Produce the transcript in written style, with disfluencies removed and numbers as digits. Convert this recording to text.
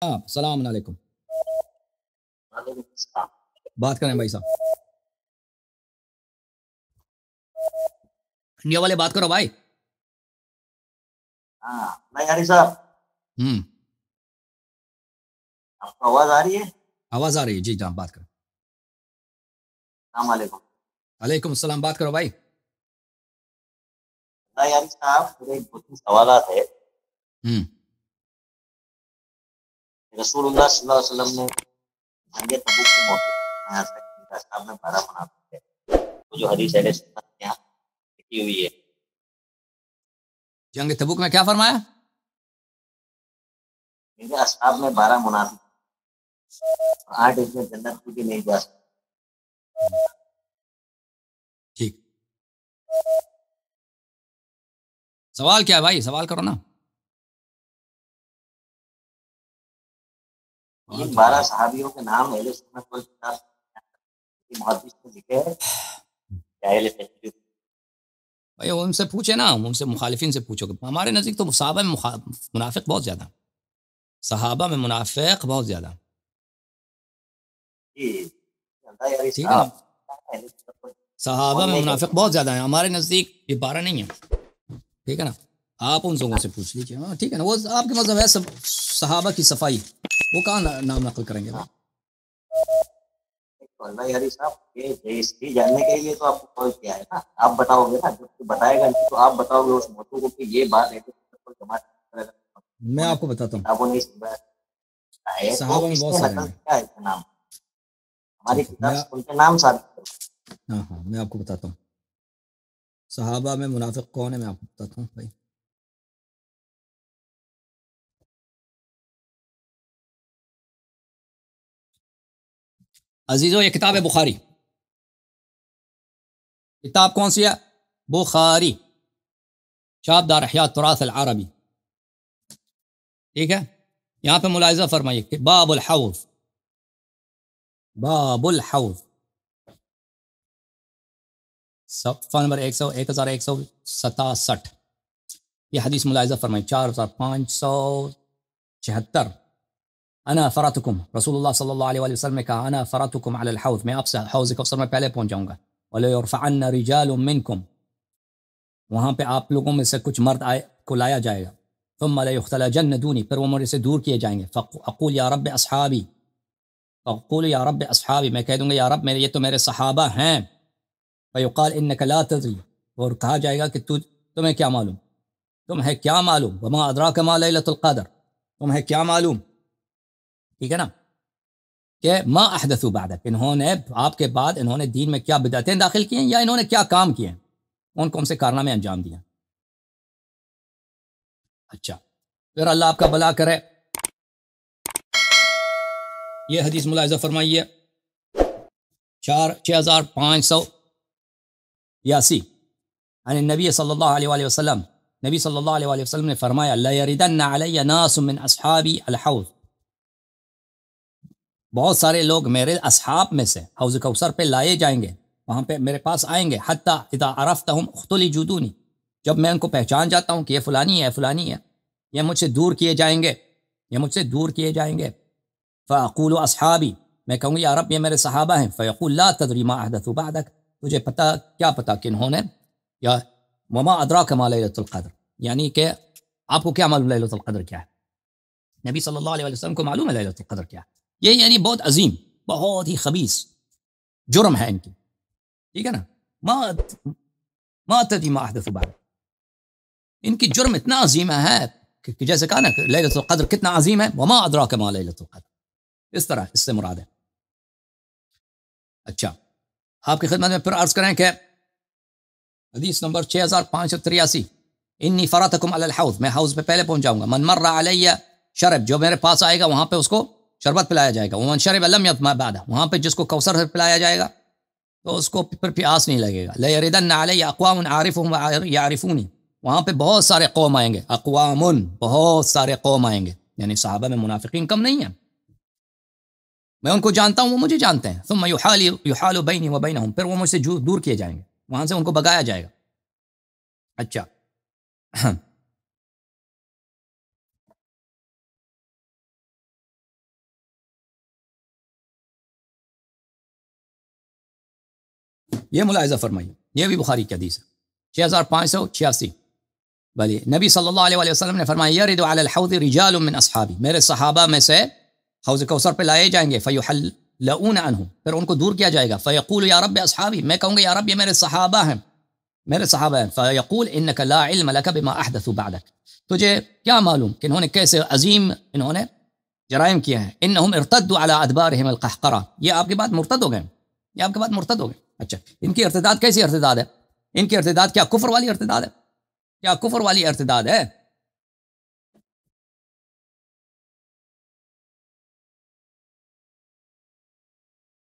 آپ السلام علیکم. وعلیکم السلام۔ بات کریں بھائی صاحب. انڈیا والے بات کرو بھائی. ہاں نہیں ہری صاحب، آپ کو آواز آ رہی ہے؟ آواز آ رہی ہے جی جناب بات کرو. السلام علیکم۔ وعلیکم السلام بات کرو بھائی. نہیں ہری صاحب، میرے دو تین سوالات ہے۔ رسول اللہ صلی اللہ علیہ وسلم نے جنگ تبوک کے موقع پر فرمایا تھا کہ میرا صاحب میں 12 منافق ہے، وہ جو حدیث اہل سنت کے یہاں لکھی ہوئی ہے۔ جنگ تبوک میں کیا فرمایا؟ میرے اصحاب میں 12 منافق اور 8 اس میں جنت کی بھی نہیں جا سکتے۔ ٹھیک، سوال کیا ہے بھائی؟ سوال کرو نا. ان 12 صحابیوں کے نام اہل سنت والکتاب کی محدث نے لکھے ہیں یا اہل تشریح؟ بھائی ان سے پوچھے نا، ان سے مخالفین سے پوچھو. ہمارے نزدیک تو صحابہ میں منافق بہت زیادہ، صحابہ میں منافق بہت زیادہ. جی اللہ ہری ٹھیک ہے نا، صاحب، اہل سنت والکتاب صحابہ میں بولنے کے منافق بہت زیادہ ہیں. ہمارے نزدیک یہ 12 نہیں ہے. ٹھیک ہے نا، آپ ان لوگوں سے پوچھ لیجیے. ہاں ٹھیک ہے نا، وہ آپ کے مذہب ہے سب صحابہ کی صفائی، وہ کہاں نام نقل کریں گے بھائی. اللہ ہری صاحب یہ ہسٹری جاننے کے لیے تو آپ کو کال کیا ہے نا، آپ بتاؤ گے نا، جب بتائے گا نہیں تو آپ بتاؤ گے اس موضوع کو کہ یہ بات ہے میں آپ کو بتاتا ہوں، کتابوں نے سمجھایا ہے تو صحابہ میں اس بہت نے سارے نقل ہیں. کیا ہے اس کا نام، ہماری ٹھیک ہے، کتاب سے ان کے نام ثابت کرو۔ ہاں میں آپ کو بتاتا ہوں صحابہ میں منافق کون ہے. میں آپ کو بتاتا ہوں بھائی. عزیزو یہ کتاب ہے بخاری. کتاب کون سی ہے؟ بخاری، چاپ دار احیاء التراث العربی. ٹھیک ہے، یہاں پہ ملاحظہ فرمائیے کہ باب الحوض، باب الحوض صفحہ نمبر 1167. یہ حدیث ملاحظہ فرمائیے 4576. انا فراتکم، رسول اللہ صلی اللہ علیہ وآلہ وسلم نے کہا انا فراتکم علی الحوض، میں آپ سے حوض کوثر میں پہلے پہنچ جاؤں گا. وَلَيُرْفَعَنَّ رِجَالٌ مِّنْكُمْ، وہاں پہ آپ لوگوں میں سے کچھ مرد کو لایا جائے گا. ثم لَيُخْتَلَجَنَّ دُونِي، پھر وہ مجھ سے دور کیے جائیں گے. فَأَقُولُ یا رب اصحابی، فَأَقُولُ یا رب اصحابی، میں کہہ دوں گا یا رب میرے، یہ تو میرے صحابہ ہیں. فَيُقَالْ إِنَّكَ لَا تَدْرِي، اور کہا جائے گا کہ تمہیں کیا معلوم، تمہیں کیا معلوم. وَمَا أَدْرَاكَ مَا لَيْلَةُ الْقَدْرِ، تمہیں کیا معلوم. ٹھیک ہے نا، کہ ما احدثوا بعدک، انہوں نے آپ کے بعد انہوں نے دین میں کیا بدعتیں داخل کی ہیں، یا انہوں نے کیا کام کیے ہیں، کون کون سے کارنامے انجام دیے. اچھا، پھر اللہ آپ کا بھلا کرے. یہ حدیث ملاحظہ فرمائیے 6582 عن النبی صلی اللہ علیہ وآلہ وسلم، نبی صلی اللہ علیہ وآلہ وسلم نے فرمایا لَيَرِدَنَّ عَلَيَّ نَاسٌ مِّنْ أَصْحَابِي الْحَوْض، بہت سارے لوگ میرے اصحاب میں سے حوض کوثر پہ لائے جائیں گے، وہاں پہ میرے پاس آئیں گے. حتیٰ اذا عرفتہم اختلجوا دونی، جب میں ان کو پہچان جاتا ہوں کہ یہ فلانی ہے فلانی ہے، یہ مجھ سے دور کیے جائیں گے، یہ مجھ سے دور کیے جائیں گے. فاقول اصحابی، میں کہوں گی یا رب یہ میرے صحابہ ہیں. فیقول لا تدری ما احدثوا بعدک، تجھے پتہ کیا پتہ کہ انہوں نے، یا وما ادراک ما لیلۃ القدر، یعنی کہ آپ کو کیا معلوم لیلۃ القدر کیا ہے. نبی صلی اللہ علیہ وسلم کو معلوم ہے لیلۃ القدر کیا ہے. یہ یعنی بہت عظیم، بہت ہی خبیث جرم ہے ان کی. ٹھیک ہے نا، ما تدری ما احدثوا بعدک، ان کی جرم اتنا عظیم ہے کہ جیسے کہا نا لیلۃ القدر کتنا عظیم ہے. وما ادراک ما لیلۃ القدر، اس طرح اس سے مراد ہے. اچھا، آپ کی خدمت میں پھر عرض کریں کہ حدیث نمبر 6583، انی فراتکم علی الحوض، میں حوض پہ پہلے پہنچ جاؤں گا. من مر علی شرب، جو میرے پاس آئے گا وہاں پہ اس کو شربت پلایا جائے گا. ومن شرب لم یظمأ بعدہ، وہاں پہ جس کو کوثر پلایا جائے گا تو اس کو پھر پیاس نہیں لگے گا. لیردن علی اقوام عارفهم یعرفونی، وہاں پہ بہت سارے قوم آئیں گے. اقوام، بہت سارے قوم آئیں گے، یعنی صحابہ میں منافقین کم نہیں ہیں، میں ان کو جانتا ہوں وہ مجھے جانتے ہیں. ثم یحال بینی و بینہم، پھر وہ مجھ سے دور کیے جائیں گے، وہاں سے ان کو بگایا جائے گا. اچھا یہ ملاحظہ فرمائیے، یہ بھی بخاری کی حدیث ہے 6586. بھلی نبی صلی اللہ علیہ وسلم نے فرمایا یرد علی الحوض رجال من اصحابی، میرے صحابہ میں سے حوض کوثر پہ لائے جائیں گے، فیحلؤون عنہ، پھر ان کو دور کیا جائے گا، فیقول یا رب اصحابی، میں کہوں گا یا رب یہ میرے صحابہ ہیں، میرے صحابہ ہیں، فیقول انک لا علم لک بما احدثوا بعدک، تجھے کیا معلوم کہ انہوں نے کیسے عظیم انہوں نے جرائم کیا ہے، انہم ارتدوا علی ادبارہم القہقرہ، یہ آپ کے بعد مرتد ہو گئے، یہ آپ کے بعد مرتد ہو گئے. اچھا ان کی ارتداد کیسی ارتداد ہے؟ ان کی ارتداد کیا کفر والی ارتداد ہے؟ کیا کفر والی ارتداد ہے؟